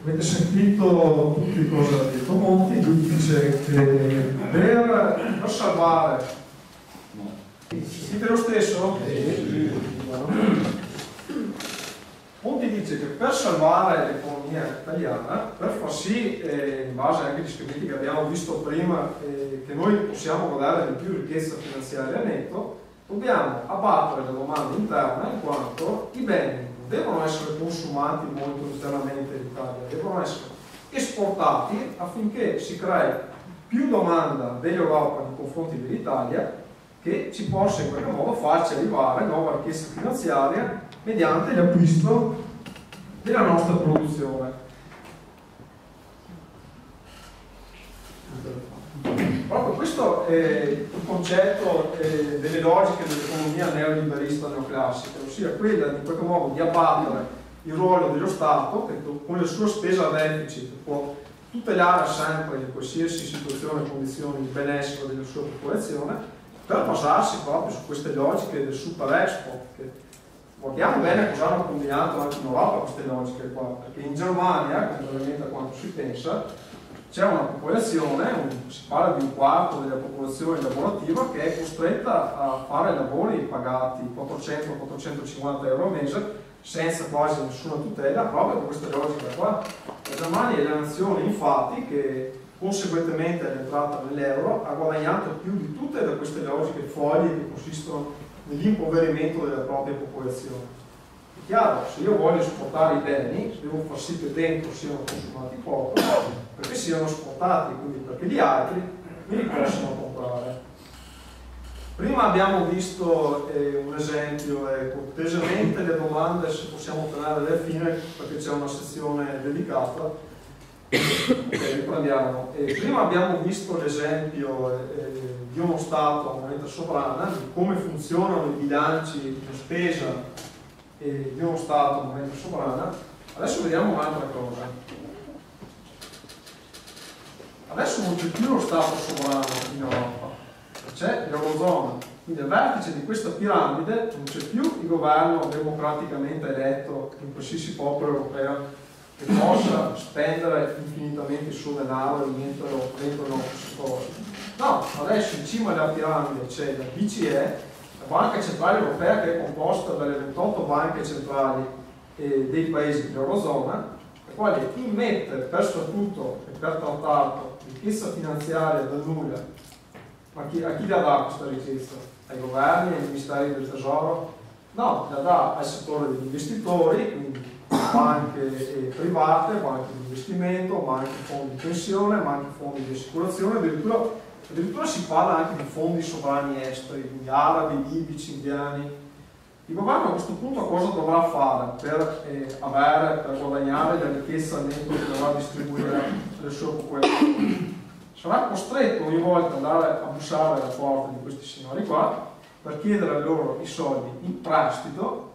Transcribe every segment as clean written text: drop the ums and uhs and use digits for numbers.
Avete sentito tutti cosa ha detto Monti. Lui dice che per salvare, sentite lo stesso? Monti dice che per salvare l'economia italiana, per far sì, in base anche agli schemati che abbiamo visto prima, che noi possiamo guadagnare di più ricchezza finanziaria netto, dobbiamo abbattere la domanda interna, in quanto i beni devono essere consumati molto internamente in Italia, devono essere esportati affinché si crei più domanda dell'Europa nei confronti dell'Italia, che ci possa in qualche modo farci arrivare nuova ricchezza finanziaria mediante l'acquisto della nostra produzione. Proprio questo è il concetto delle logiche dell'economia neoliberista neoclassica, ossia quella in qualche modo di abbattere il ruolo dello Stato, che con le sue spese a deficit può tutelare sempre in qualsiasi situazione e condizioni il benessere della sua popolazione, per basarsi proprio su queste logiche del super export. Che guardiamo bene cosa hanno combinato anche in Europa queste logiche qua, perché in Germania, contrariamente a quanto si pensa, c'è una popolazione, si parla di un quarto della popolazione lavorativa, che è costretta a fare lavori pagati 400-450 euro al mese senza quasi nessuna tutela, proprio per questa logica qua. La Germania è la nazione infatti che conseguentemente all'entrata nell'euro ha guadagnato più di tutte da queste logiche folli che consistono nell'impoverimento della propria popolazione. È chiaro, se io voglio esportare i beni, devo far sì che dentro siano consumati poco, perché siano esportati, quindi perché gli altri me li possono comprare. Prima abbiamo visto un esempio, cortesemente le domande se possiamo tenere alla fine, perché c'è una sezione dedicata. Riprendiamo. Prima abbiamo visto l'esempio di uno Stato a moneta sovrana, di come funzionano i bilanci di spesa di uno Stato a moneta sovrana. Adesso vediamo un'altra cosa. Adesso non c'è più lo Stato sovrano in Europa, c'è l'Eurozona. Quindi al vertice di questa piramide non c'è più il governo democraticamente eletto in qualsiasi popolo europeo che possa spendere infinitamente il suo denaro e metterlo dentro il nostro settore. No, adesso in cima alla piramide c'è la BCE, la Banca Centrale Europea, che è composta dalle 28 banche centrali dei paesi dell'Eurozona, la quale immette per statuto e per trattato ricchezza finanziaria da nulla. Ma a chi la dà questa ricchezza? Ai governi, ai ministeri del tesoro? No, la dà al settore degli investitori, quindi banche private, banche di investimento, banche fondi di pensione, banche fondi di assicurazione, addirittura si parla anche di fondi sovrani esteri, quindi arabi, libici, indiani. Il governo a questo punto cosa dovrà fare per guadagnare la ricchezza netto che dovrà distribuire alle sue popolazioni? Sarà costretto ogni volta ad andare a bussare alla porta di questi signori qua per chiedere a loro i soldi in prestito,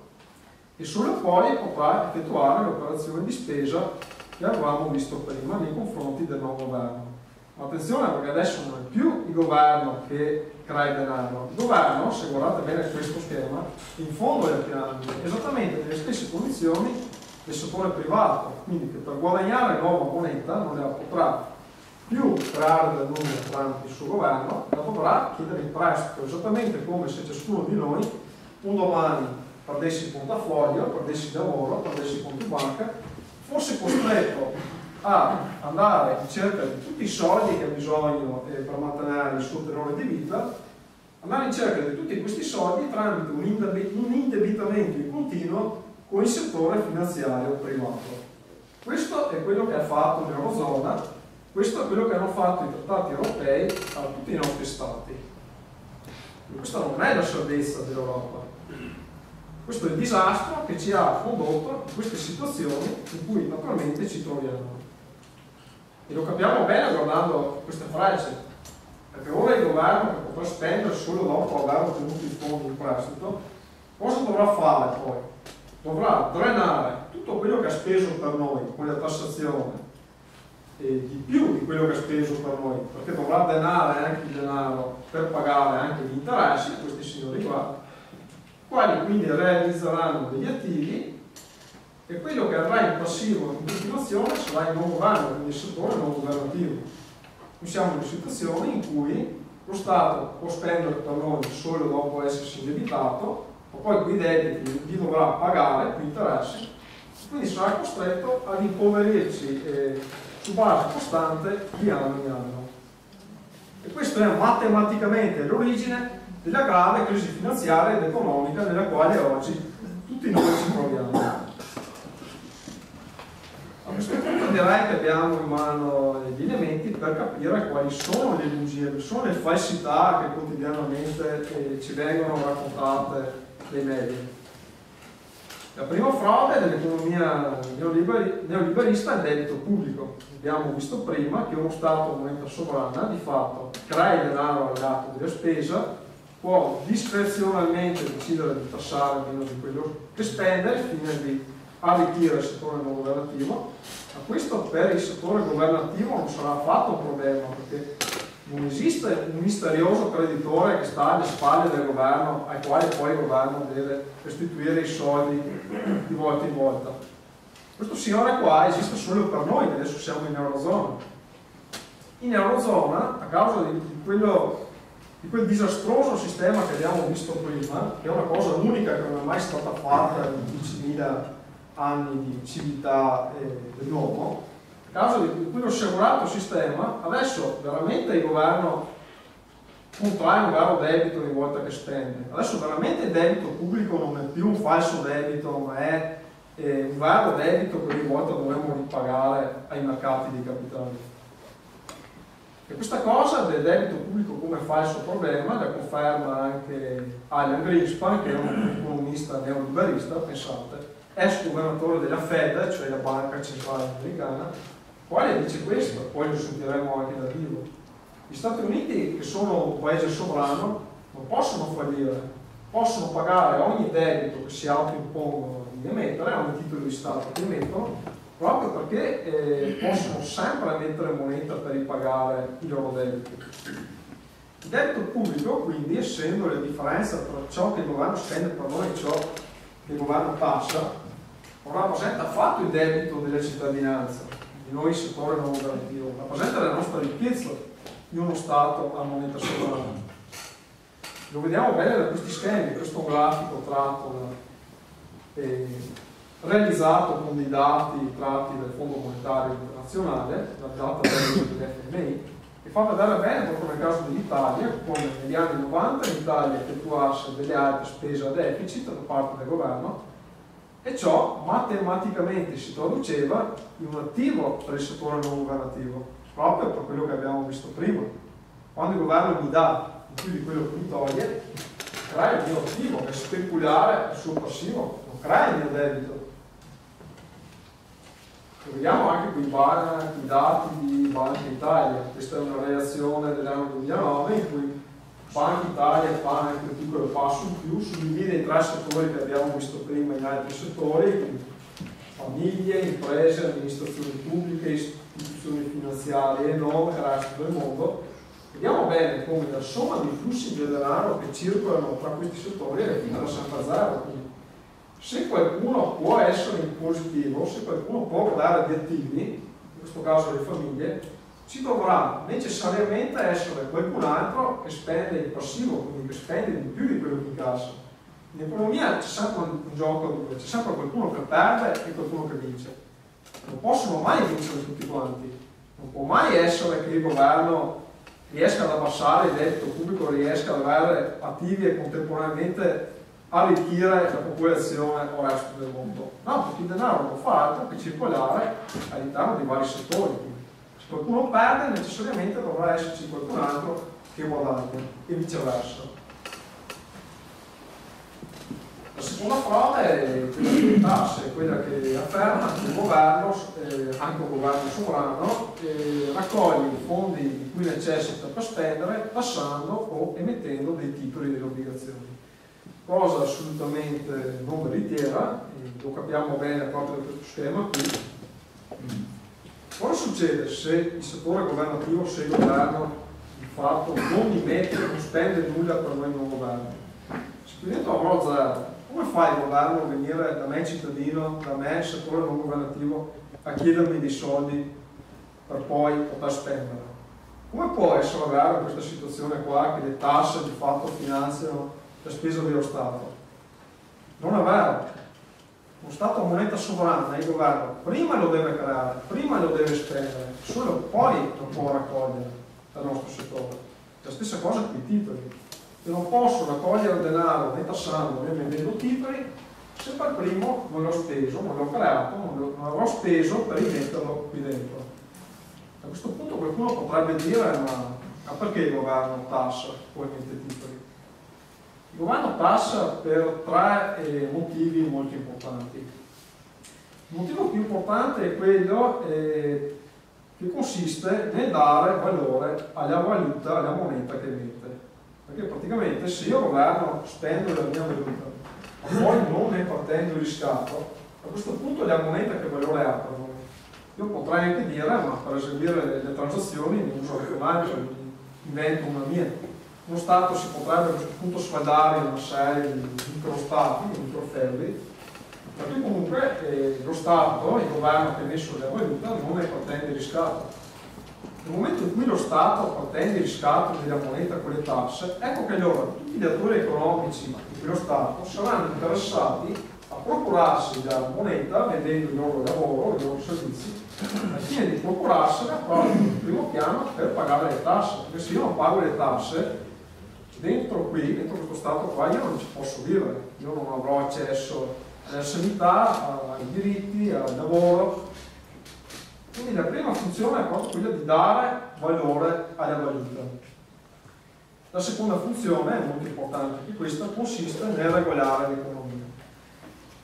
e solo poi potrà effettuare le operazioni di spesa che avevamo visto prima nei confronti del nuovo governo. Ma attenzione, perché adesso non è più il governo che crea il denaro. Il governo, se guardate bene questo schema, in fondo alla piramide, esattamente nelle stesse condizioni del settore privato, quindi che per guadagnare nuova moneta non la potrà più creare da nulla tramite il suo governo, la dovrà chiedere in prestito, esattamente come se ciascuno di noi un domani perdessi il portafoglio, perdessi il lavoro, perdessi il conto in banca, fosse costretto a andare in cerca di tutti i soldi che ha bisogno per mantenere il suo tenore di vita, andare in cerca di tutti questi soldi tramite un indebitamento in continuo con il settore finanziario privato. Questo è quello che ha fatto l'Eurozona, questo è quello che hanno fatto i trattati europei a tutti i nostri stati. E questa non è la salvezza dell'Europa. Questo è il disastro che ci ha condotto in queste situazioni in cui naturalmente ci troviamo. E lo capiamo bene guardando queste frecce, perché ora il governo, che potrà spendere solo dopo aver ottenuto i fondi in prestito, cosa dovrà fare poi? Dovrà drenare tutto quello che ha speso per noi con la tassazione, e di più di quello che ha speso per noi, perché dovrà denare anche il denaro per pagare anche gli interessi a questi signori qua, quali quindi realizzeranno degli attivi e quello che andrà in passivo in continuazione sarà il non governo, quindi il settore non governativo. Noi siamo in una situazione in cui lo Stato può spendere per noi solo dopo essersi indebitato, ma poi quei debiti li dovrà pagare, quei interessi, quindi sarà costretto ad impoverirci su base costante di anno in anno. E questo è matematicamente l'origine della grave crisi finanziaria ed economica nella quale oggi tutti noi ci troviamo. A questo punto direi che abbiamo in mano gli elementi per capire quali sono le bugie, quali sono le falsità che quotidianamente ci vengono raccontate dai media. La prima frode dell'economia neoliberista è il debito pubblico. Abbiamo visto prima che uno Stato, moneta sovrana, di fatto crea il denaro all'atto della spesa, può discrezionalmente decidere di tassare meno di quello che spende al fine di arricchire il settore non governativo, ma questo per il settore governativo non sarà affatto un problema, perché non esiste un misterioso creditore che sta alle spalle del governo, al quale poi il governo deve restituire i soldi di volta in volta. Questo signore qua esiste solo per noi, che adesso siamo in Eurozona. In Eurozona, a causa di quel disastroso sistema che abbiamo visto prima, che è una cosa unica che non è mai stata fatta in 10.000 anni di civiltà dell'uomo, a causa di quello sciagurato sistema, adesso veramente il governo contrae un vero debito ogni volta che spende. Adesso veramente il debito pubblico non è più un falso debito, ma è un vero debito che ogni volta dovremmo ripagare ai mercati dei capitali. E questa cosa del debito pubblico come falso problema la conferma anche Alan Greenspan, che è un economista neoliberista, pensate, ex governatore della Fed, cioè la banca centrale americana, quale dice questo, poi lo sentiremo anche da vivo. Gli Stati Uniti, che sono un paese sovrano, non possono fallire, possono pagare ogni debito che si autoimpongono di emettere, ogni titolo di Stato che emettono, proprio perché possono sempre emettere moneta per ripagare i loro debiti. Il debito pubblico, quindi, essendo la differenza tra ciò che il governo spende per noi e ciò che il governo tassa, non rappresenta affatto il debito della cittadinanza, di noi il settore non governativo, rappresenta la nostra ricchezza di uno Stato a moneta sovrana. Lo vediamo bene da questi schemi, questo è un grafico tratto realizzato con dei dati tratti dal Fondo Monetario Internazionale, la data dell'FMI, che fa vedere bene proprio nel caso dell'Italia, come negli anni 90 l'Italia effettuasse delle alte spese a deficit da parte del governo, e ciò matematicamente si traduceva in un attivo per il settore non governativo, proprio per quello che abbiamo visto prima. Quando il governo mi dà di più di quello che mi toglie, crea il mio attivo, che è speculare il suo passivo, non crea il mio debito. Lo vediamo anche con i dati di Banca Italia. Questa è una relazione dell'anno 2009 in cui Banca Italia fa anche un piccolo passo in più, suddivide i tre settori che abbiamo visto prima in altri settori, quindi famiglie, imprese, amministrazioni pubbliche, istituzioni finanziarie e non, il resto del mondo. Vediamo bene come la somma dei flussi di denaro che circolano tra questi settori è fino sempre a zero. Quindi, se qualcuno può essere in positivo, se qualcuno può dare di attivi, in questo caso le famiglie, ci dovrà necessariamente essere qualcun altro che spende il passivo, quindi che spende di più di quello che incassa. In economia c'è sempre un gioco dove c'è sempre qualcuno che perde e qualcuno che vince. Non possono mai vincere tutti quanti. Non può mai essere che il governo riesca ad abbassare il debito pubblico, riesca ad avere attivi e contemporaneamente arricchire la popolazione o il resto del mondo. No, perché il denaro non fa altro che circolare all'interno di vari settori. Se qualcuno perde, necessariamente dovrà esserci qualcun altro che guadagna e viceversa. La seconda frode è quella delle tasse, quella che afferma che il governo, anche un governo sovrano, raccoglie i fondi di cui necessita per spendere tassando o emettendo dei titoli delle obbligazioni. Cosa assolutamente non veritiera, lo capiamo bene proprio da questo schema qui. Cosa succede se il settore governativo, se il governo di fatto non emette, non spende nulla per noi non governo? Se qui dentro avrò zero, come fa il governo a venire da me cittadino, da me settore non governativo, a chiedermi dei soldi per poi poter spendere? Come può essere vera questa situazione qua, che le tasse di fatto finanziano la spesa dello Stato? Non è vero. Uno Stato a moneta sovrana, il governo prima lo deve creare, prima lo deve spendere, solo poi lo può raccogliere dal nostro settore. La stessa cosa con i titoli. Io non posso raccogliere denaro né tassando né vendendo titoli se per primo non l'ho speso, non l'ho creato, non l'avrò speso per rimetterlo qui dentro. A questo punto qualcuno potrebbe dire: ma perché il governo tassa poi emette titoli? Il governo tassa per tre motivi molto importanti. Il motivo più importante è quello che consiste nel dare valore alla valuta, alla moneta che emette. Perché praticamente se io governo spendo la mia valuta, ma poi non ne partendo il riscatto, a questo punto la moneta che valore ha per noi? Io potrei anche dire: ma per eseguire le transazioni ne uso anche un'altra, invento una mia. Uno Stato si potrebbe a questo punto sfaldare in una serie di microstati, di microferri, perché comunque lo Stato, il governo che ha emesso la valuta, non ne partende il riscatto. Nel momento in cui lo Stato partende il riscatto della moneta con le tasse, ecco che allora tutti gli attori economici di quello Stato saranno interessati a procurarsi la moneta vendendo il loro lavoro, i loro servizi, al fine di procurarsela proprio in primo piano per pagare le tasse. Perché se io non pago le tasse, dentro questo Stato qua, io non ci posso vivere, io non avrò accesso alla sanità, ai diritti, al lavoro. Quindi la prima funzione è proprio quella di dare valore alla valuta. La seconda funzione è molto importante, che questa consiste nel regolare l'economia.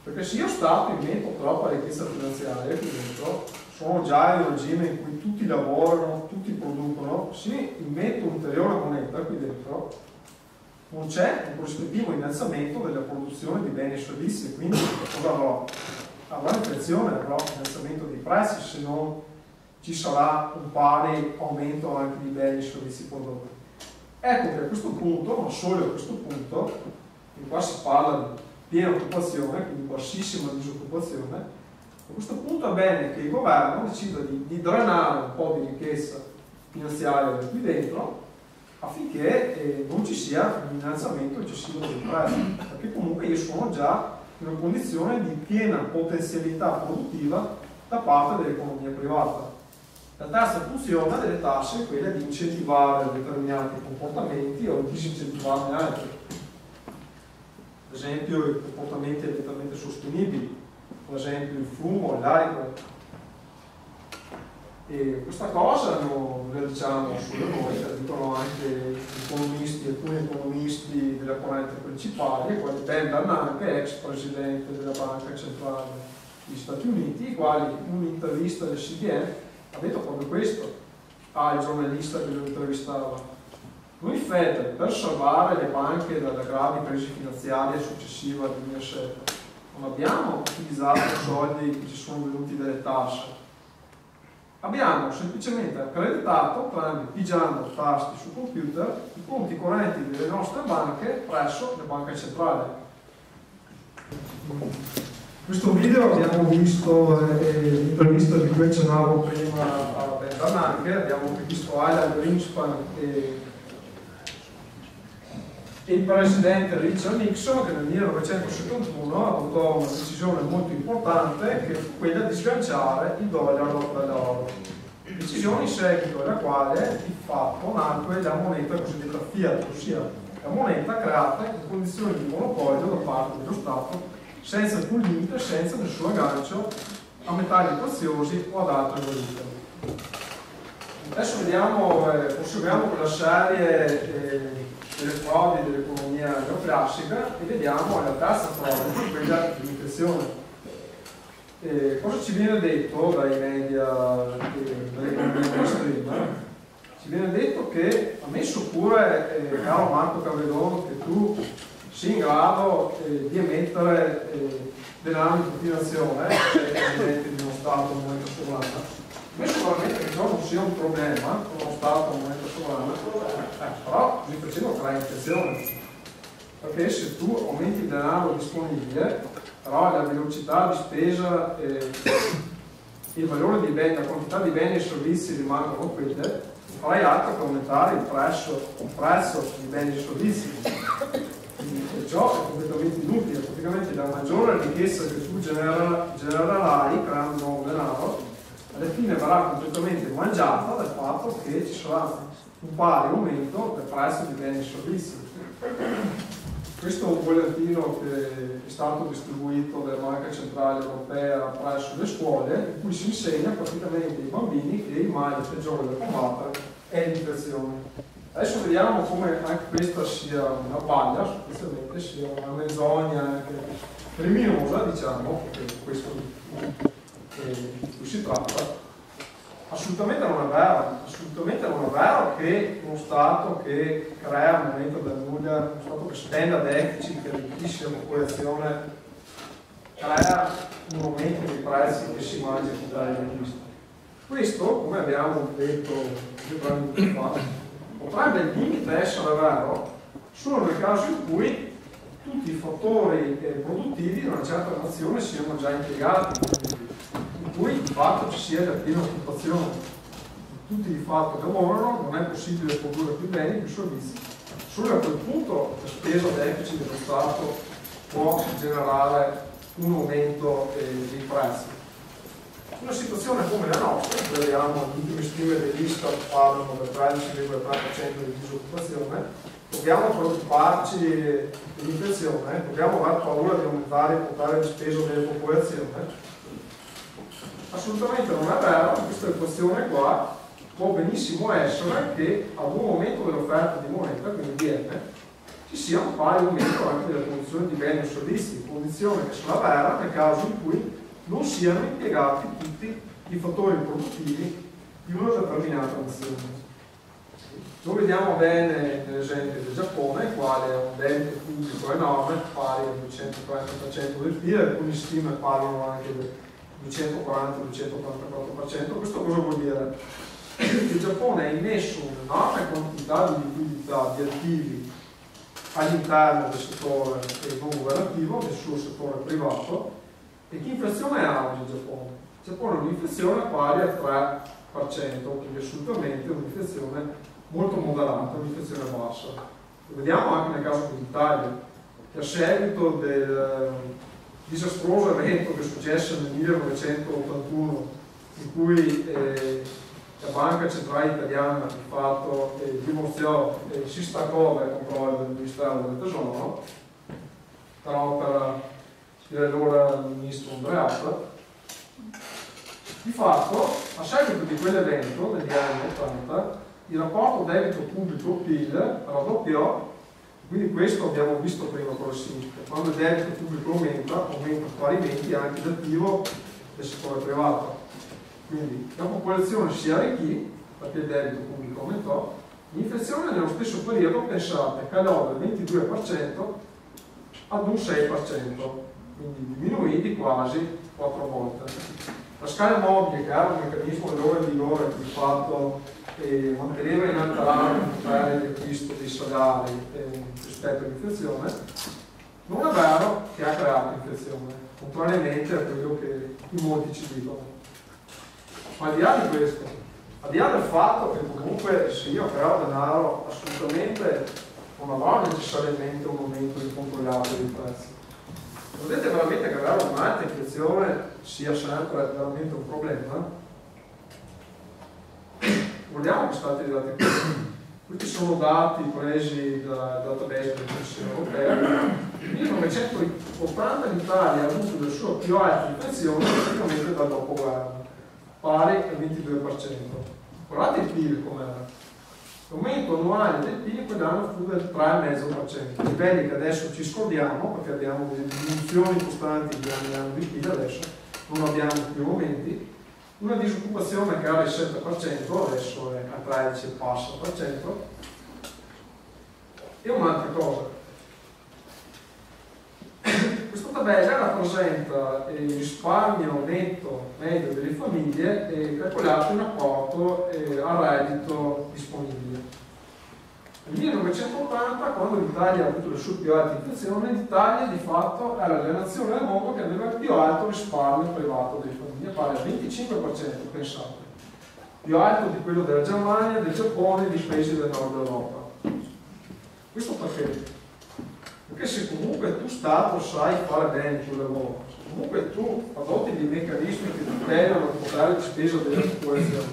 Perché se io Stato invento troppa ricchezza finanziaria qui dentro, sono già in un regime in cui tutti lavorano, tutti producono, se invento un'ulteriore moneta qui dentro, non c'è un corrispettivo innalzamento della produzione di beni e servizi, quindi cosa avrò? Avrò inflazione, avrò innalzamento dei prezzi se non ci sarà un pari aumento anche di beni e servizi prodotti. Ecco che a questo punto, ma solo a questo punto, in qua si parla di piena occupazione, quindi bassissima disoccupazione, a questo punto è bene che il governo decida di drenare un po' di ricchezza finanziaria da qui dentro, affinché non ci sia un innalzamento eccessivo dei prezzi, perché comunque io sono già in una condizione di piena potenzialità produttiva da parte dell'economia privata. La terza funzione delle tasse è quella di incentivare determinati comportamenti o di disincentivarne altri. Ad esempio i comportamenti ambientalmente sostenibili, per esempio il fumo, l'alcol. E questa cosa non la diciamo solo noi, la dicono anche economisti, alcuni economisti della corrente principale, quali Ben Bernanke, ex presidente della Banca Centrale degli Stati Uniti, i quali in un'intervista del CBN ha detto proprio questo al giornalista che lo intervistava. Noi Fed, per salvare le banche dalla grave crisi finanziaria successiva al 2007, non abbiamo utilizzato i soldi che ci sono venuti dalle tasse. Abbiamo semplicemente accreditato, pigiando tasti su computer, i conti correnti delle nostre banche presso le banche centrali. In questo video abbiamo visto l'intervista di cui accennavo prima a Ben Bernanke, abbiamo visto Alan Greenspan e il presidente Richard Nixon, che nel 1971 adottò una decisione molto importante, che fu quella di sganciare il dollaro dall'oro. Decisione in seguito alla quale di fatto nacque la moneta cosiddetta fiat, ossia la moneta creata in condizioni di monopolio da parte dello Stato, senza alcun limite, senza nessun aggancio a metalli preziosi o ad altre valute. Adesso vediamo, proseguiamo con la serie delle frodi dell'economia neoclassica e vediamo la terza frode, quella dell'inflazione. Cosa ci viene detto dai media dell'economia mainstream? Ci viene detto che, ammesso pure, caro Marco Cavedon, che tu sia in grado di emettere denaro in continuazione, presidente di uno Stato moneta sovrana, ammesso veramente che ciò non sia un problema con uno Stato moneta sovrana, però così facendo crea inflazione. perché se tu aumenti il denaro disponibile, però la velocità di spesa e il valore di beni, la quantità di beni e servizi rimangono quelle, non farai altro che aumentare il prezzo di beni e servizi. E ciò è completamente inutile, praticamente la maggiore ricchezza che tu genererai creando nuovo denaro, alla fine verrà completamente mangiata dal fatto che ci sarà un pari aumento del prezzo di beni e servizi. Questo è un bollettino che è stato distribuito dalla Banca Centrale Europea presso le scuole, in cui si insegna praticamente ai bambini che il male peggiore da combattere è l'infezione. Adesso vediamo come anche questa sia una baglia, specialmente sia una menzogna anche criminosa, diciamo, perché questo di cui si tratta. Assolutamente non è vero che uno Stato che crea un momento da nulla, uno Stato che spende a deficit, che arricchisce la popolazione, crea un aumento dei prezzi che si mangia in tutta l'acquisto. Questo, come abbiamo detto 2 minuti fa, potrebbe al limite essere vero solo nel caso in cui tutti i fattori produttivi di una certa nazione siano già impiegati, in cui di fatto ci sia la piena occupazione, tutti di fatto lavorano, non è possibile produrre più beni, più servizi. Solo a quel punto la spesa deficit dello Stato può generare un aumento dei prezzi. Una situazione come la nostra, vediamo le ultime stime dell'Istat parlano del 13,3% di disoccupazione, dobbiamo preoccuparci dell'inflazione, dobbiamo aver paura di aumentare il potere di spesa della popolazione. Assolutamente non è vero, questa equazione qua può benissimo essere che ad un momento dell'offerta di moneta, quindi DM, ci sia un pari aumento anche delle produzioni di beni e servizi, condizione che sarà vera nel caso in cui non siano impiegati tutti i fattori produttivi di una determinata nazione. Lo vediamo bene nell'esempio del Giappone, il quale ha un debito pubblico enorme, pari al 230% del PIL, alcune stime parlano anche del 240-244%. Questo cosa vuol dire? Che il Giappone ha immesso un'enorme quantità di liquidità, di attivi all'interno del settore non governativo, del suo settore privato. E che inflazione ha oggi il Giappone? Il Giappone ha un'inflazione pari al 3%, quindi assolutamente un'inflazione molto moderata, un'inflazione bassa. Lo vediamo anche nel caso dell'Italia, che a seguito del disastroso evento che successe nel 1981, in cui la Banca Centrale Italiana di fatto divorziò e si staccò dal controllo del Ministero del Tesoro, però per l'allora ministro Andreatta, di fatto, a seguito di quell'evento, negli anni 80, il rapporto debito pubblico-PIL raddoppiò, quindi questo abbiamo visto prima cosa significa. Quando il debito pubblico aumenta parimenti anche l'attivo del settore privato. Quindi la popolazione si arricchì, perché il debito pubblico aumentò, l'inflazione nello stesso periodo, pensate, calò dal 22% ad un 6%. Quindi diminuì di quasi 4 volte. La scala mobile, che era un meccanismo d'ora e di vigore che di fatto manteneva inalterato il potere di acquisto dei salari rispetto all'inflazione, non è vero che ha creato l'inflazione, contrariamente a quello che in molti ci dicono. Ma al di là di questo, al di là del fatto che comunque se io creo denaro, assolutamente non avrò necessariamente un aumento incontrollato dei prezzi. Vedete veramente che avere un'alta inflazione sia sempre veramente un problema? Vogliamo che stati dati qui. Questi sono dati presi dal database della Commissione Europea. Nel 1980 l'Italia ha avuto la sua più alta inflazione praticamente dal dopoguerra, pari al 22%. Guardate il PIL com'era. L'aumento annuale del PIL quell'anno fu del 3,5%, livelli che adesso ci scordiamo perché abbiamo delle diminuzioni costanti di anno in anno di PIL, adesso non abbiamo più aumenti, una disoccupazione che era il 7%, adesso è a 13 e passa per cento, e un'altra cosa. Questa tabella rappresenta il risparmio netto medio delle famiglie calcolato in rapporto al reddito disponibile. Nel 1980, quando l'Italia ha avuto le sue più alte inflazioni, l'Italia di fatto era la nazione al mondo che aveva il più alto risparmio privato delle famiglie, pari al 25%, pensate, più alto di quello della Germania, del Giappone e dei paesi del nord Europa. Questo perché? Perché se comunque tu Stato sai fare bene il tuo lavoro, se comunque tu adotti dei meccanismi che tutelano il potere di spesa della popolazione,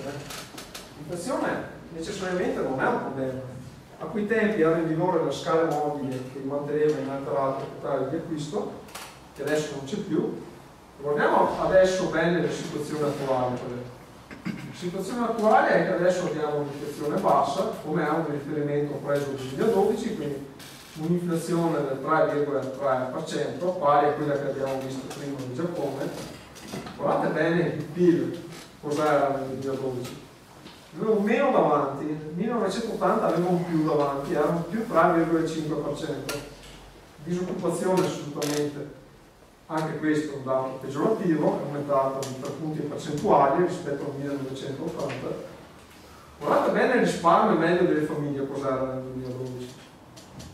l'inflazione necessariamente non è un problema. A quei tempi era in vigore la scala mobile che manteneva inalterato il potere di acquisto, che adesso non c'è più. Guardiamo adesso bene la situazione attuale. La situazione attuale è che adesso abbiamo un'inflazione bassa, come è un riferimento preso nel 2012, quindi un'inflazione del 3,3%, pari a quella che abbiamo visto prima in Giappone. Guardate bene il PIL, cos'era nel 2012. Avevo meno davanti, nel 1980 avevo un più davanti, era un più 3,5%. Disoccupazione assolutamente, anche questo è un dato peggiorativo, è aumentato di 3 punti percentuali rispetto al 1980. Guardate bene il risparmio medio delle famiglie, cos'era nel 2012.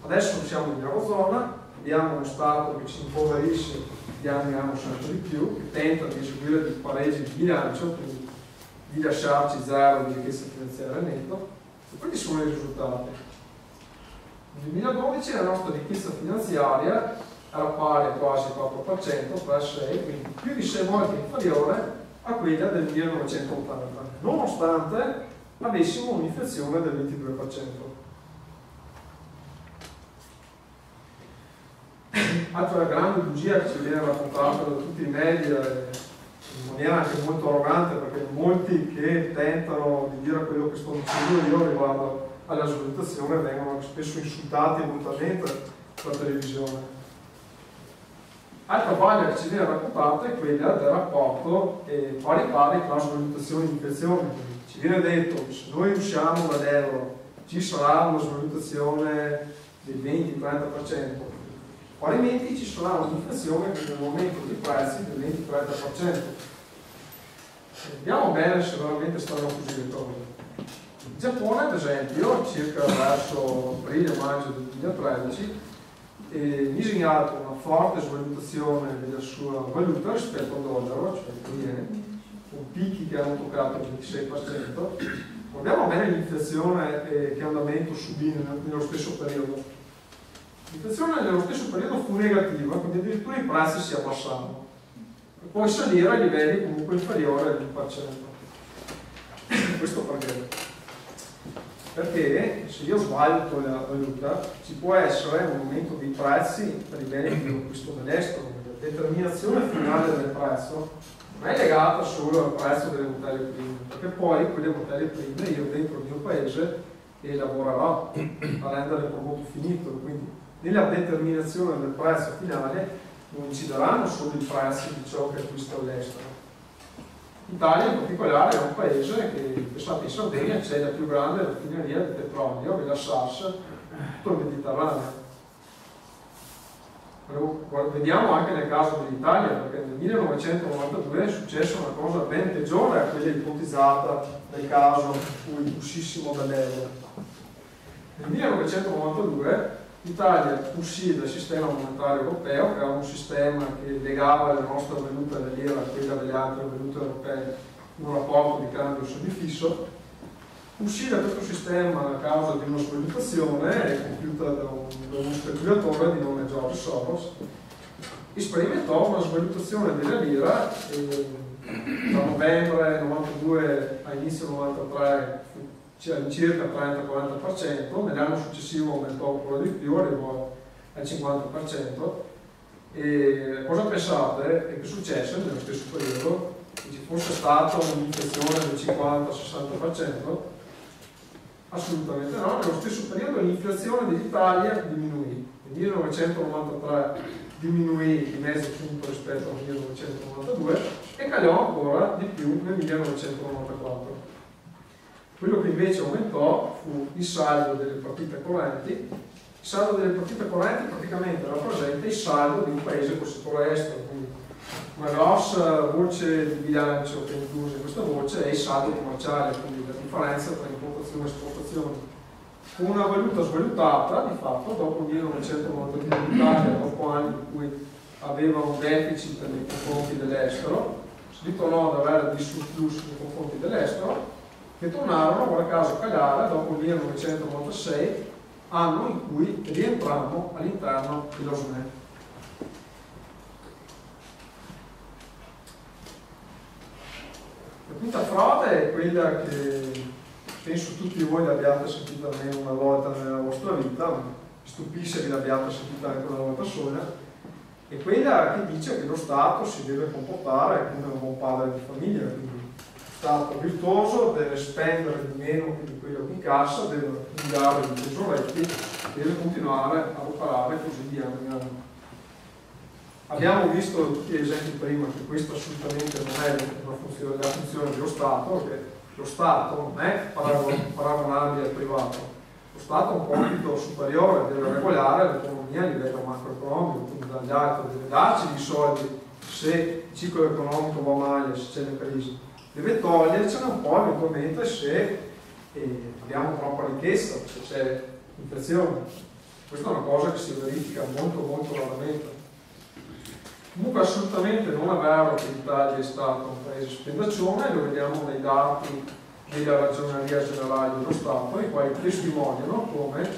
Adesso siamo in Eurozona, abbiamo uno Stato che si impoverisce di anno in anno sempre di più, che tenta di eseguire dei pareggi di bilancio, quindi di lasciarci zero di ricchezza finanziaria netto. E quali sono i risultati? Nel 2012 la nostra ricchezza finanziaria era pari a quasi 4%, 3,6%, quindi più di 6 volte inferiore a quella del 1980, nonostante avessimo un'inflazione del 22%. Altra grande bugia che ci viene raccontata da tutti i media, in maniera anche molto arrogante, perché molti che tentano di dire quello che sto dicendo io riguardo alla svalutazione vengono spesso insultati brutalmente dalla televisione. Altra baglia che ci viene raccontata è quella del rapporto pari pari tra svalutazione e inflazione. Ci viene detto che se noi usciamo dall'euro ci sarà una svalutazione del 20-30%. Parimenti ci sarà un'inflazione che nel momento dei prezzi del 20-30%. Vediamo bene se veramente stanno così le cose. Il Giappone, ad esempio, circa verso aprile-maggio del 2013, mise in atto una forte svalutazione della sua valuta rispetto al dollaro, cioè il yen, con picchi che hanno toccato il 26%. Guardiamo bene l'inflazione che andamento subì nello stesso periodo. L'inflazione nello stesso periodo fu negativa, quindi addirittura i prezzi si abbassavano, per poi salire a livelli comunque inferiori al 1%. Questo perché? Perché se io svaluto la valuta ci può essere un aumento dei prezzi per i beni che io acquisto dall'estero. La determinazione finale del prezzo non è legata solo al prezzo delle materie prime, perché poi quelle materie prime io dentro il mio paese le lavorerò a rendere il prodotto finito, quindi nella determinazione del prezzo finale non incideranno solo i prezzi di ciò che acquisto all'estero. L'Italia in particolare è un paese che, pensate, in Sardegna c'è la più grande raffineria di petrolio, della SAS, tutto il Mediterraneo. Vediamo anche nel caso dell'Italia, perché nel 1992 è successa una cosa ben peggiore a quella ipotizzata nel caso in cui uscissimo dall'euro. Nel 1992 l'Italia uscì dal sistema monetario europeo, che era un sistema che legava la nostra valuta, la lira, a quella delle altre valute europee, in un rapporto di cambio semifisso. Uscì da questo sistema a causa di una svalutazione compiuta da uno speculatore di nome George Soros, e sperimentò una svalutazione della lira da novembre 92 a inizio 93 c'era circa 30-40%, nell'anno successivo aumentò ancora di più, arrivò al 50%. E cosa pensate che successe nello stesso periodo? Che ci fosse stata un'inflazione del 50-60%? Assolutamente no, nello stesso periodo l'inflazione dell'Italia diminuì. Nel 1993 diminuì di mezzo punto rispetto al 1992 e calò ancora di più nel 1994. Quello che invece aumentò fu il saldo delle partite correnti. Il saldo delle partite correnti praticamente rappresenta il saldo di un paese col settore estero, quindi una grossa voce di bilancio che include questa voce è il saldo commerciale, quindi la differenza tra importazione e esportazione. con una valuta svalutata di fatto dopo il 1992 l'Italia, dopo anni in cui aveva un deficit nei confronti dell'estero, si ritornò ad avere dei surplus nei confronti dell'estero, che tornarono, guarda caso, a calare dopo il 1996, anno in cui rientrammo all'interno dello SME. La quinta frode è quella che penso tutti voi l'abbiate sentita almeno una volta nella vostra vita, mi stupisce che l'abbiate sentita anche una volta sola, è quella che dice che lo Stato si deve comportare come un buon padre di famiglia, quindi lo Stato virtuoso deve spendere di meno di quello che incassa, deve allungare i tesoretti, deve continuare a operare così di anno in anno. Abbiamo visto tutti gli esempi prima che questo assolutamente non è la funzione dello Stato, perché lo Stato non è paragonabile al privato. Lo Stato ha un compito superiore, deve regolare l'economia a livello macroeconomico, quindi dagli altri deve darci i soldi se il ciclo economico va male, se c'è la crisi, deve togliercene un po' eventualmente se abbiamo troppa ricchezza, se c'è inflazione. Questa è una cosa che si verifica molto molto raramente. Comunque assolutamente non è vero che l'Italia è stato un paese spendaccione, lo vediamo nei dati della Ragioneria Generale dello Stato, i quali testimoniano come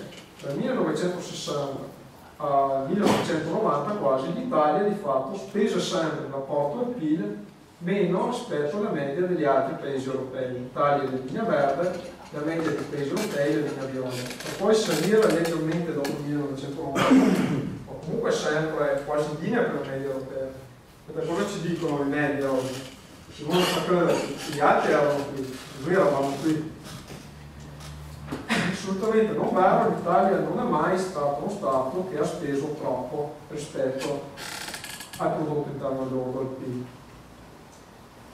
dal 1960 al 1990 quasi l'Italia di fatto spese sempre in rapporto al PIL meno rispetto alla media degli altri paesi europei. L'Italia è in linea verde, la media dei paesi europei è in linea viola, per poi salire leggermente dopo il 1990. Comunque sempre quasi in linea con la media europea. Perché cosa ci dicono i media oggi? Se uno fa credere che gli altri erano qui, noi eravamo qui. Assolutamente non vero, l'Italia non è mai stato uno Stato che ha speso troppo rispetto al prodotto interno lordo, al PIL.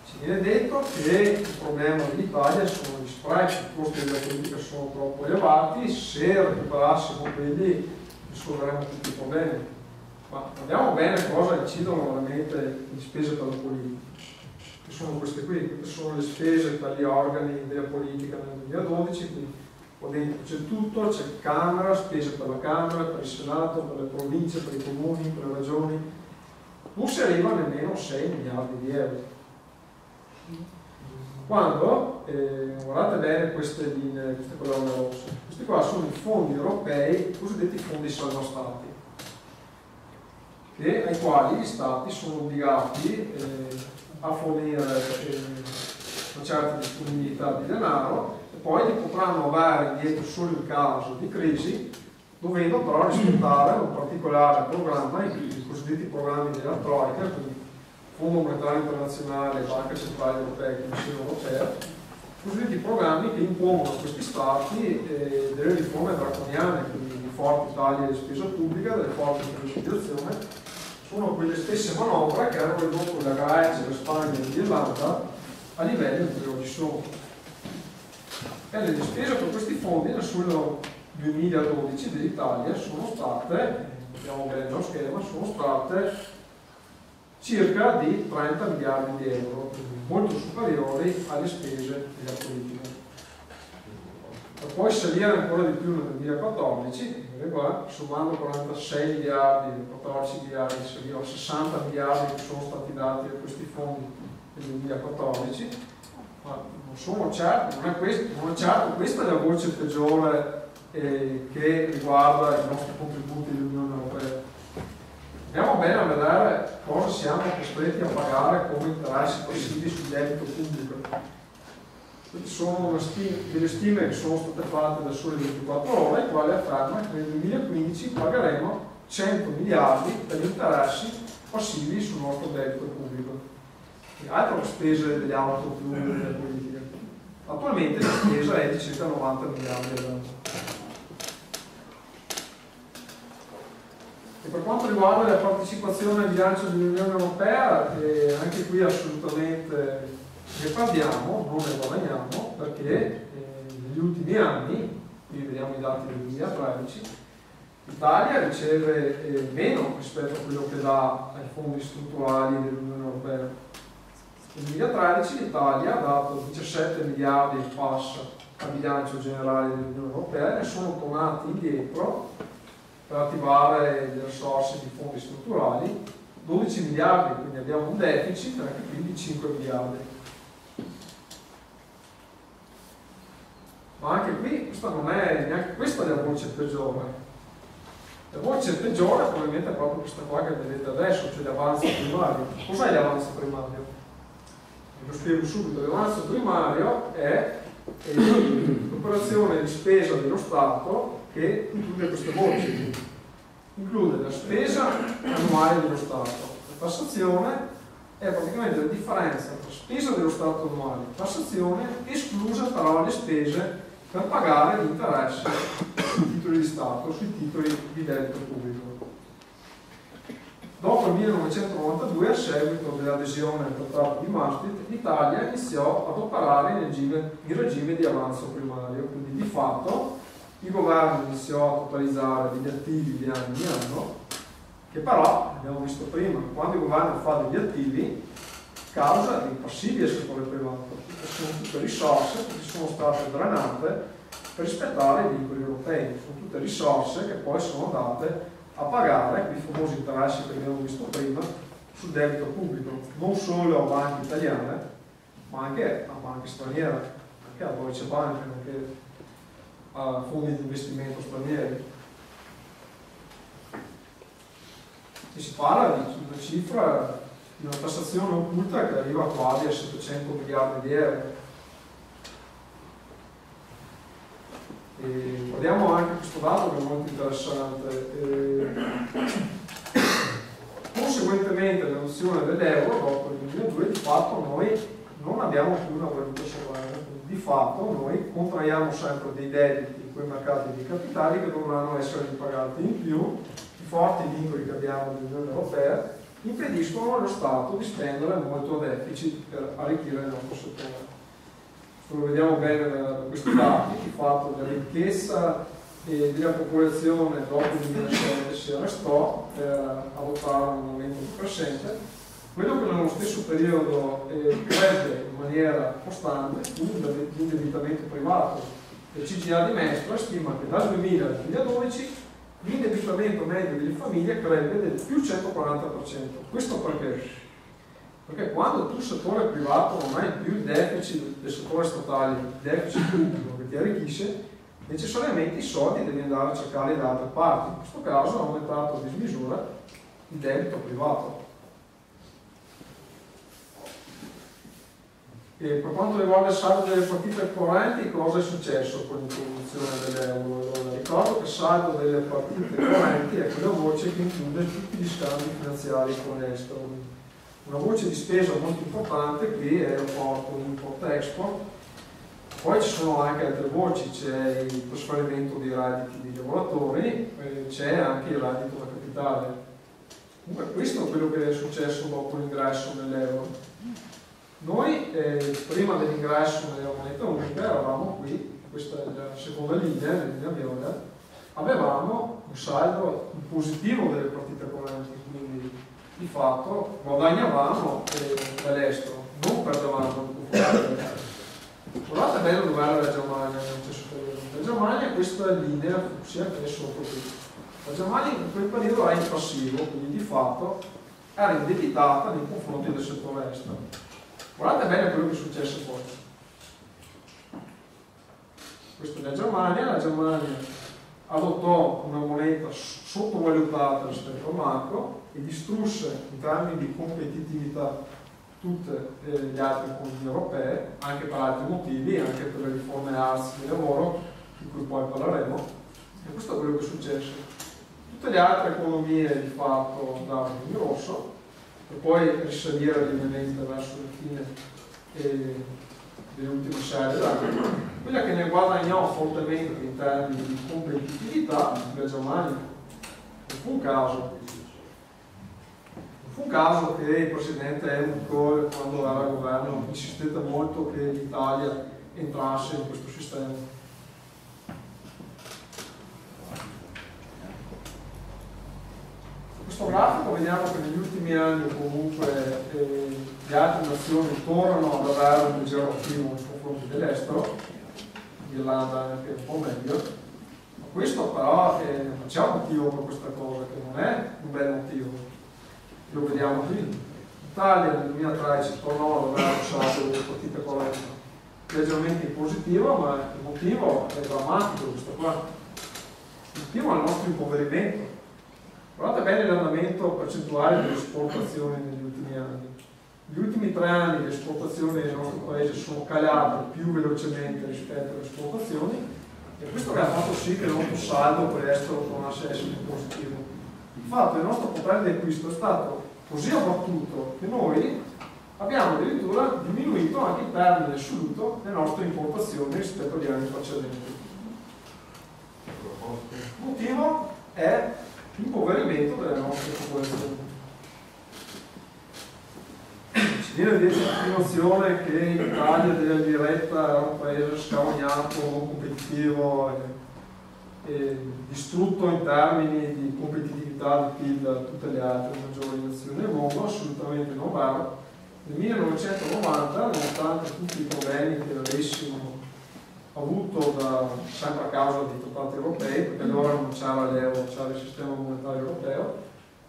Ci viene detto che il problema dell'Italia sono gli sprechi, i costi della politica sono troppo elevati, se recuperassimo quelli risolveremo tutti i problemi, ma guardiamo bene cosa incidono veramente le spese per la politica, che sono queste qui, queste sono le spese per gli organi della politica nel 2012, quindi qua dentro c'è tutto, c'è Camera, spese per la Camera, per il Senato, per le province, per i comuni, per le regioni, non si arriva a nemmeno 6 miliardi di euro. Quando, guardate bene queste linee, queste colonne rosse, questi qua sono i fondi europei, i cosiddetti fondi salva stati, ai quali gli stati sono obbligati a fornire una certa disponibilità di denaro e poi li potranno avere indietro solo in caso di crisi, dovendo però rispettare un particolare programma, i cosiddetti programmi della Troika, quindi Fondo Monetario Internazionale, Banca Centrale Europea e Commissione Europea, cosiddetti programmi che impongono a questi stati delle riforme draconiane, quindi forti tagli della spesa pubblica, delle forti privatizzazioni. Sono quelle stesse manovre che hanno ridotto la Grecia, la Spagna e l'Irlanda a livello in cui oggi sono. E le spese per questi fondi nel solo 2012 dell'Italia sono state, vediamo bene lo schema, sono state circa di 30 miliardi di euro, quindi molto superiori alle spese della politica. Per poi salire ancora di più nel 2014, qua, sommando 46 miliardi, 14 miliardi, si arriva a 60 miliardi che sono stati dati a questi fondi nel 2014, ma non sono certo, non è certo questa è la voce peggiore che riguarda i nostri contributi dell'Unione Europea. Andiamo bene a vedere cosa siamo costretti a pagare come interessi passivi sul debito pubblico. Sono delle stime che sono state fatte da Sole 24 Ore, i quali affermano che nel 2015 pagheremo 100 miliardi per gli interessi passivi sul nostro debito pubblico. E altro le spese degli altri più della politica. Attualmente la spesa è di circa 90 miliardi all'anno. E per quanto riguarda la partecipazione al bilancio dell'Unione Europea, anche qui assolutamente ne parliamo, non ne guadagniamo, perché negli ultimi anni, qui vediamo i dati del 2013, l'Italia riceve meno rispetto a quello che dà ai fondi strutturali dell'Unione Europea. Nel 2013 l'Italia ha dato 17 miliardi e passa al bilancio generale dell'Unione Europea, ne sono tornati indietro per attivare le risorse di fondi strutturali 12 miliardi, quindi abbiamo un deficit anche qui di 5 miliardi. Ma anche qui questa non è neanche questa la voce peggiore. La voce peggiore probabilmente è proprio questa qua che vedete adesso, cioè l'avanzo primario. Cos'è l'avanzo primario? Lo spiego subito. L'avanzo primario è l'operazione di spesa dello Stato che include queste voci. Include la spesa annuale dello Stato. La tassazione è praticamente la differenza tra spesa dello Stato annuale e tassazione, escluse però le spese per pagare l'interesse sui titoli di Stato, sui titoli di debito pubblico. Dopo il 1992, a seguito dell'adesione al Trattato di Maastricht, l'Italia iniziò ad operare in regime di avanzo primario, quindi di fatto il governo iniziò a totalizzare degli attivi di anno in anno, che però, abbiamo visto prima, quando il governo fa degli attivi, causa dei passivi al settore privato, che sono tutte risorse che sono state drenate per rispettare i vincoli europei, sono tutte risorse che poi sono andate a pagare quei famosi interessi che abbiamo visto prima sul debito pubblico, non solo a banche italiane, ma anche a banche straniere, anche a Deutsche Bank, anche a fondi di investimento stranieri. E si parla di una cifra di una tassazione occulta che arriva quasi a 700 miliardi di euro. E guardiamo anche questo dato che è molto interessante. Conseguentemente all'adozione dell'euro dopo il 2002, di fatto noi non abbiamo più una valuta sovrana, di fatto noi contraiamo sempre dei debiti in quei mercati di capitali che dovranno essere ripagati. In più i forti vincoli che abbiamo dell'Unione Europea impediscono allo Stato di spendere molto deficit per arricchire il nostro settore. Lo vediamo bene da questi dati, il fatto della ricchezza e della popolazione dopo il 2007 si arrestò per adottare un aumento crescente, quello che nello stesso periodo crebbe in maniera costante, l'indebitamento privato del CGA di Mestre stima che dal 2000 al 2012 l'indebitamento medio delle famiglie crebbe del più 140%. Questo perché? Perché quando tu settore privato non hai più il deficit del settore statale, il deficit pubblico che ti arricchisce, necessariamente i soldi devi andare a cercare da altre parti. In questo caso ha aumentato a dismisura il debito privato. E per quanto riguarda il saldo delle partite correnti, cosa è successo con l'introduzione dell'euro? Allora, ricordo che il saldo delle partite correnti è quella voce che include tutti gli scambi finanziari con l'estero. Una voce di spesa molto importante qui è aeroporto, import-export. Poi ci sono anche altre voci, c'è il trasferimento di redditi di lavoratori, c'è anche il reddito da capitale. Comunque questo è quello che è successo dopo l'ingresso nell'euro. Noi prima dell'ingresso nella moneta unica eravamo qui, questa è la seconda linea, la linea viola, avevamo un saldo positivo delle partite correnti, quindi di fatto guadagnavamo dall'estero, non perdevamo. Guardate bene dove era la Germania nel stesso periodo. La Germania è questa linea fucsia che è sotto qui. La Germania in quel periodo era in passivo, quindi di fatto era indebitata nei confronti del settore estero. Guardate bene quello che è successo poi. Questa è la Germania adottò una moneta sottovalutata rispetto al marco e distrusse in termini di competitività tutte le altre economie europee, anche per altri motivi, anche per le riforme arsi di lavoro, di cui poi parleremo, e questo è quello che è successo. Tutte le altre economie di fatto andavano in rosso, e poi risalire lievemente verso la fine dell'ultima serie d'anni. Quella che ne guadagnò fortemente in termini di competitività la Germania. Non fu un caso. Fu un caso che il presidente Helmut Kohl, quando era al governo, insistette molto che l'Italia entrasse in questo sistema. Questo grafico vediamo che negli ultimi anni comunque le altre nazioni tornano ad avere un leggero attivo nei confronti dell'estero. l'Irlanda anche un po' meglio. Ma questo però c'è un motivo per questa cosa, che non è un bel motivo. Lo vediamo qui. L'Italia nel 2013 tornò ad avere un saldo delle partite corrente leggermente in positivo, ma il motivo è drammatico questo qua. Il motivo è il nostro impoverimento. Guardate bene l'andamento percentuale delle esportazioni negli ultimi anni. Negli ultimi 3 anni le esportazioni del nostro paese sono calate più velocemente rispetto alle esportazioni, e questo che ha fatto sì che il nostro saldo per estero tornasse a essere positivo. Il fatto che il nostro potere di acquisto è stato così abbattuto che noi abbiamo addirittura diminuito anche in termini assoluto le nostre importazioni rispetto agli anni precedenti. Il motivo è l'impoverimento delle nostre popolazioni. Ci viene detto in continuazione che l'Italia della diretta era un paese scavagnato, non competitivo e distrutto in termini di competitività di PIL da tutte le altre maggiori nazioni del mondo. Assolutamente non vero. Nel 1990, nonostante tutti i problemi che avessimo avuto sempre a causa dei trattati europei, perché allora non c'era l'euro, c'era il sistema monetario europeo,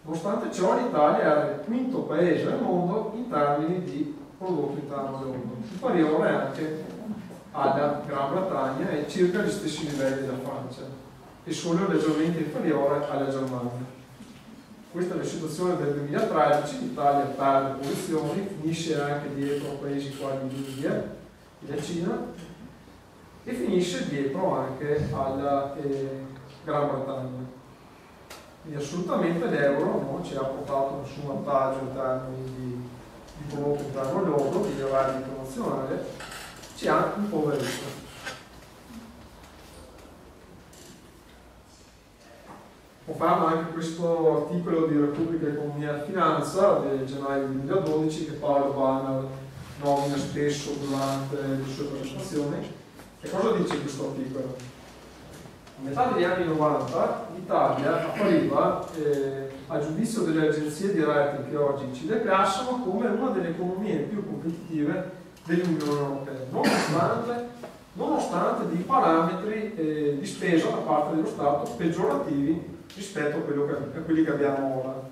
nonostante ciò l'Italia era il quinto paese al mondo in termini di prodotto interno lordo, superiore anche alla Gran Bretagna e circa gli stessi livelli della Francia, e solo leggermente inferiore alla Germania. Questa è la situazione del 2013, l'Italia perde posizioni, finisce anche dietro a paesi quali l'India e la Cina e finisce dietro anche alla Gran Bretagna. Quindi assolutamente l'euro non ci ha portato nessun vantaggio in termini di prodotto interno lordo, di livello internazionale, ci ha impoverito. Conferma anche questo articolo di Repubblica Economia e Finanza del gennaio 2012 che Paolo Banner nomina spesso durante le sue presentazioni. E cosa dice questo articolo? A metà degli anni 90 l'Italia appariva, a giudizio delle agenzie di rating che oggi ci declassano, come una delle economie più competitive dell'Unione Europea, nonostante dei parametri di spesa da parte dello Stato peggiorativi rispetto a quelli che abbiamo ora.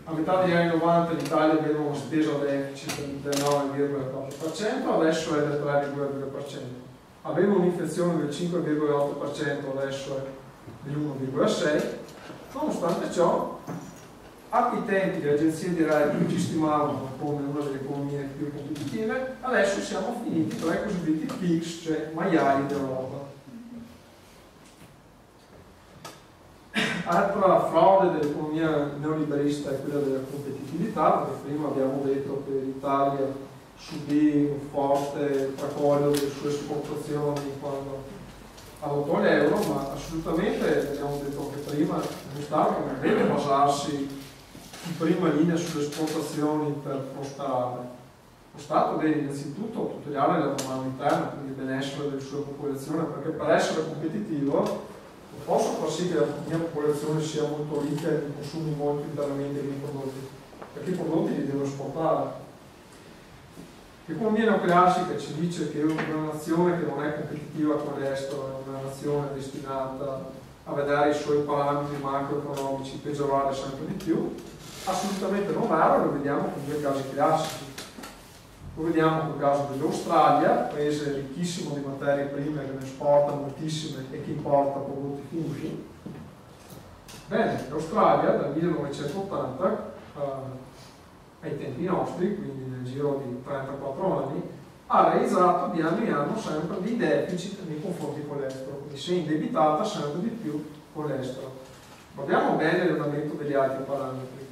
A metà degli anni 90 l'Italia aveva una spesa deficit del 9,4%, adesso è del 3,2%. Aveva un'inflazione del 5,8%, adesso è dell'1,6%. Nonostante ciò, a quei tempi le agenzie di rating ci stimavano come una delle economie più competitive, adesso siamo finiti tra i cosiddetti PIGS, cioè maiali d'Europa. Altra frode dell'economia neoliberista è quella della competitività, perché prima abbiamo detto che l'Italia subì un forte tracollo delle sue esportazioni quando adottò l'euro, ma assolutamente, abbiamo detto anche prima, lo Stato non deve basarsi in prima linea sulle esportazioni per prosperare. Lo Stato deve innanzitutto tutelare la domanda interna, quindi il benessere delle sue popolazioni, perché per essere competitivo posso far sì che la mia popolazione sia molto ricca e consumi molto internamente i miei prodotti, perché i prodotti li devo esportare. L'economia neoclassica ci dice che una nazione che non è competitiva con l'estero è una nazione destinata a vedere i suoi parametri macroeconomici peggiorare sempre di più. Assolutamente non vero, lo vediamo con due casi classici. Lo vediamo col caso dell'Australia, paese ricchissimo di materie prime, che ne esporta moltissime e che importa prodotti finiti. Bene, l'Australia dal 1980 ai tempi nostri, quindi nel giro di 34 anni, ha realizzato di anno in anno sempre dei deficit nei confronti con l'estero, quindi si è indebitata sempre di più con l'estero. Guardiamo bene l'andamento degli altri parametri.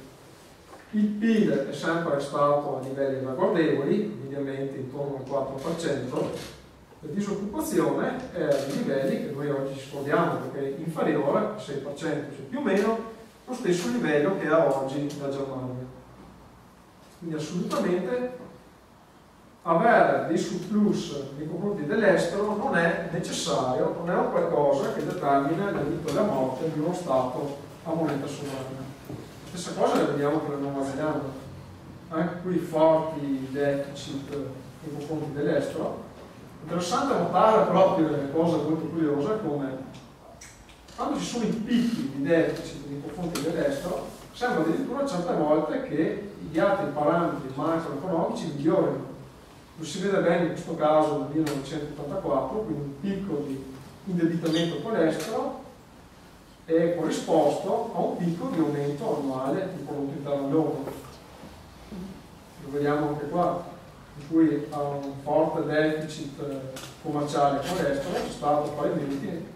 Il PIL è sempre stato a livelli ragguardevoli, mediamente intorno al 4%, la disoccupazione è a livelli che noi oggi ci scordiamo perché è inferiore al 6%, cioè più o meno lo stesso livello che ha oggi la Germania. Quindi assolutamente avere dei surplus nei confronti dell'estero non è necessario, non è un qualcosa che determina la vita e la morte di uno Stato a moneta sovrana. Stessa cosa la vediamo con la Nuova Zelanda, anche qui forti deficit nei confronti dell'estero, Interessante notare proprio una cosa molto curiosa come quando ci sono i picchi di deficit nei confronti dell'estero, sembra addirittura certe volte che gli altri parametri macroeconomici migliorino. Lo si vede bene in questo caso nel 1984, quindi un picco di indebitamento con l'estero è corrisposto a un picco di aumento annuale di prodotto interno lordo. Lo vediamo anche qua, in cui ha un forte deficit commerciale con l'estero c'è stato parimenti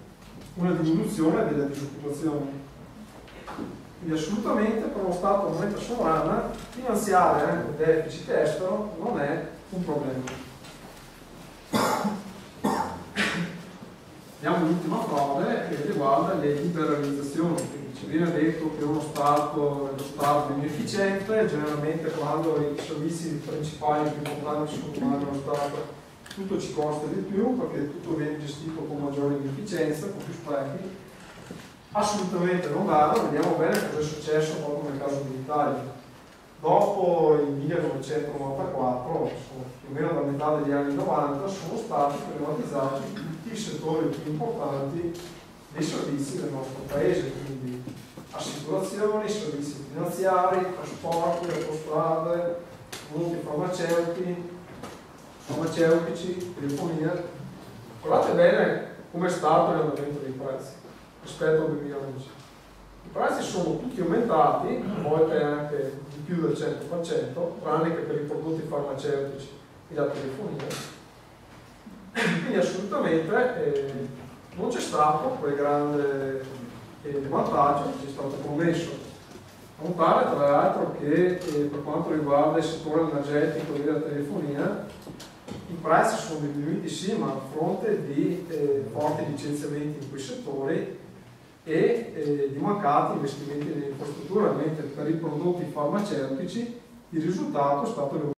una diminuzione della disoccupazione. Quindi assolutamente per uno Stato moneta sovrana finanziare anche un deficit estero non è un problema. Vediamo l'ultima frode che riguarda le liberalizzazioni. Quindi ci viene detto che uno Stato è lo Stato inefficiente, generalmente quando i servizi principali più importanti sono in lo Stato tutto ci costa di più perché tutto viene gestito con maggiore inefficienza, con più sprechi. Assolutamente non vero, vediamo bene cosa è successo proprio nel caso dell'Italia. Dopo il 1994, più o meno da metà degli anni 90, sono stati privatizzati tutti i settori più importanti dei servizi del nostro paese, quindi assicurazioni, servizi finanziari, trasporti, autostrade, prodotti farmaceutici, telefonia. Guardate bene come è stato l'andamento dei prezzi rispetto al 2011. I prezzi sono tutti aumentati, a volte anche di più del 100%, tranne che per i prodotti farmaceutici e la telefonia. Quindi assolutamente non c'è stato quel grande vantaggio che ci è stato promesso. Notare tra l'altro che per quanto riguarda il settore energetico e della telefonia, i prezzi sono diminuiti sì, ma a fronte di forti licenziamenti in quei settori e di mancati investimenti nell'infrastruttura, mentre per i prodotti farmaceutici il risultato è stato